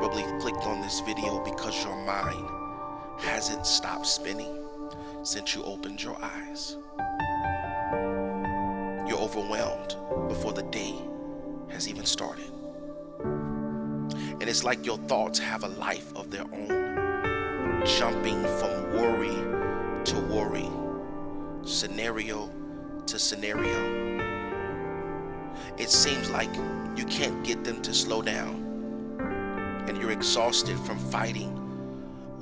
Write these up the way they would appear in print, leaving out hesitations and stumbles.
probably clicked on this video because your mind hasn't stopped spinning since you opened your eyes. You're overwhelmed before the day has even started. And it's like your thoughts have a life of their own, jumping from worry to worry, scenario to scenario. It seems like you can't get them to slow down, and you're exhausted from fighting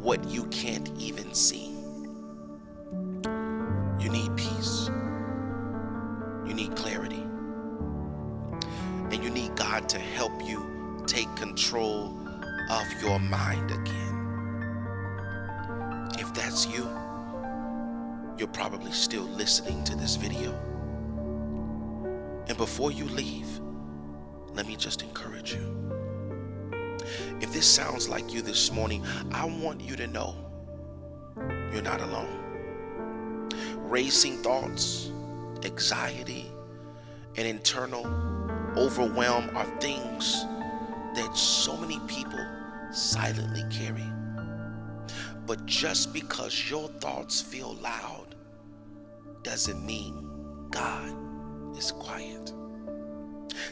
what you can't even see. You need peace. You need clarity. And you need God to help you take control of your mind again. If that's you, you're probably still listening to this video. And before you leave, let me just encourage you. If this sounds like you this morning, I want you to know you're not alone. Racing thoughts, anxiety, and internal overwhelm are things that so many people silently carry. But just because your thoughts feel loud doesn't mean God is quiet.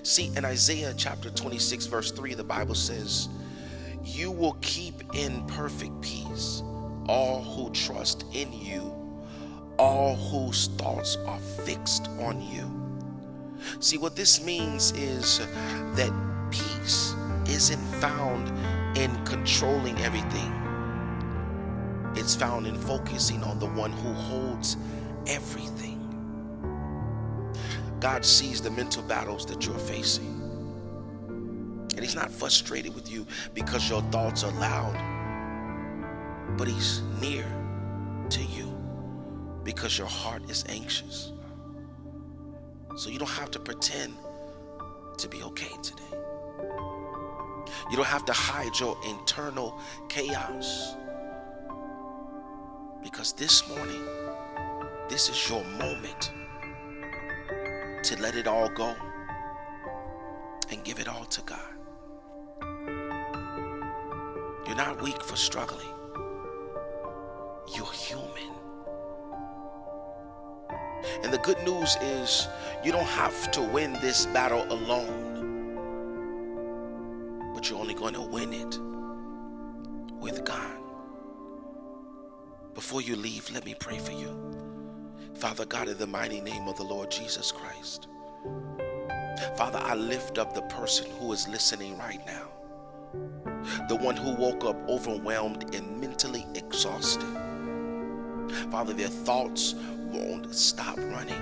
See, in Isaiah chapter 26 verse 3, the Bible says, "You will keep in perfect peace all who trust in you, all whose thoughts are fixed on you." See, what this means is that peace isn't found in controlling everything. It's found in focusing on the one who holds everything. God sees the mental battles that you're facing. And he's not frustrated with you because your thoughts are loud, but he's near to you because your heart is anxious. So you don't have to pretend to be okay today. You don't have to hide your internal chaos, because this morning, this is your moment to let it all go and give it all to God. You're not weak for struggling. You're human. And the good news is you don't have to win this battle alone, but you're only going to win it with God. Before you leave, let me pray for you. Father God, in the mighty name of the Lord Jesus Christ, Father, I lift up the person who is listening right now, the one who woke up overwhelmed and mentally exhausted. Father, their thoughts won't stop running.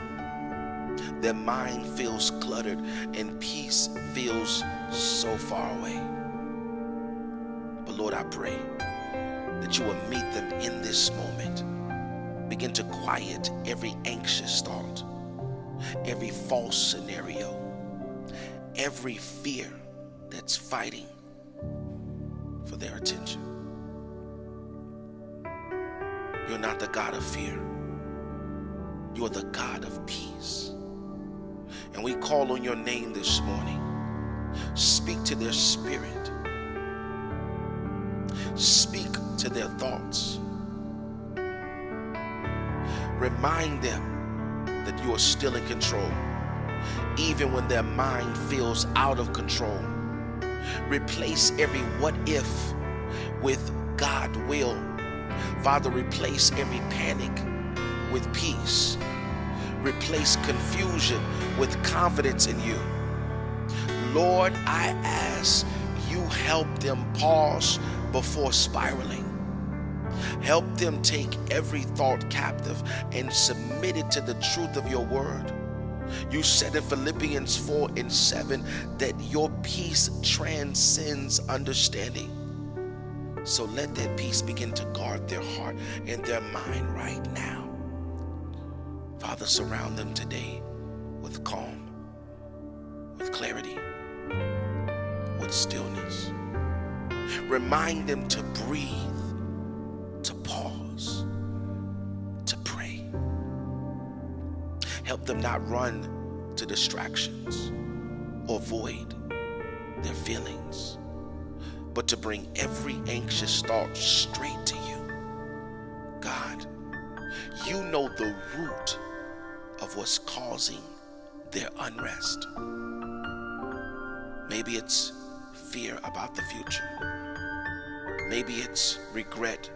Their mind feels cluttered and peace feels so far away. But Lord, I pray that you will meet them in this moment. Begin to quiet every anxious thought, every false scenario, every fear that's fighting for their attention. You're not the God of fear. You are the God of peace. And we call on your name this morning. Speak to their spirit. Speak to their thoughts. Remind them that you are still in control, even when their mind feels out of control. Replace every what if with God will. Father, replace every panic with peace. Replace confusion with confidence in you. Lord, I ask you help them pause before spiraling. Help them take every thought captive and submit it to the truth of your word. You said in Philippians 4:7 that your peace transcends understanding. So let that peace begin to guard their heart and their mind right now. Father, surround them today with calm, with clarity, with stillness. Remind them to breathe, to pause, to pray. Help them not run to distractions or avoid their feelings, but to bring every anxious thought straight to you. God, you know the root of what's causing their unrest. Maybe it's fear about the future. Maybe it's regret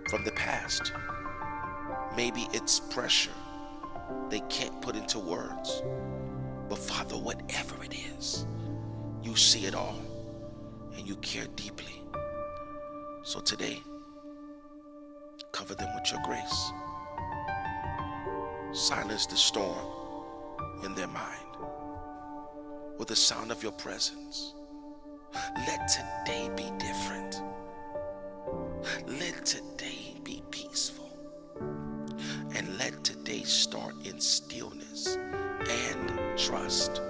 from the past. Maybe it's pressure they can't put into words. But Father, whatever it is, you see it all and you care deeply. So today, cover them with your grace. Silence the storm in their mind with the sound of your presence. Let today be different. Let today be peaceful. And let today start in stillness and trust.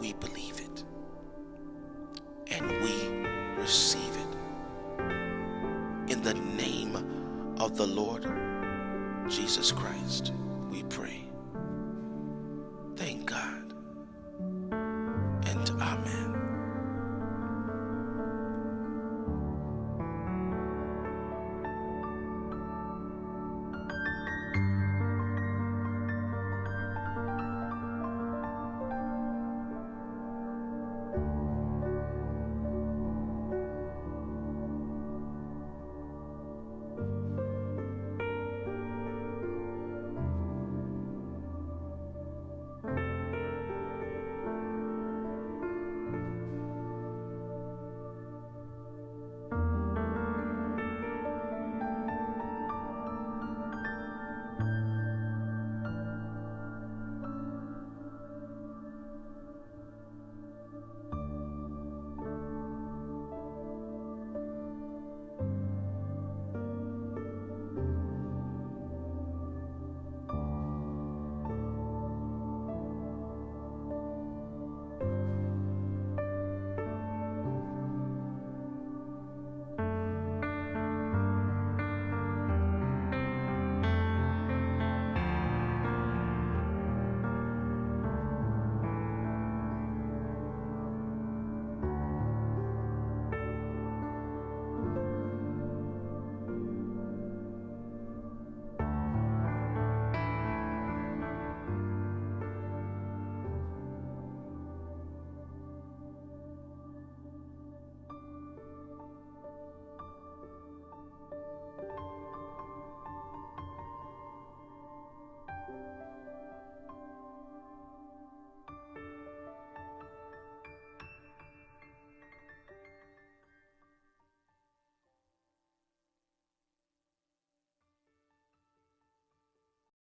We believe it. And we receive it. In the name of the Lord Jesus Christ, we pray.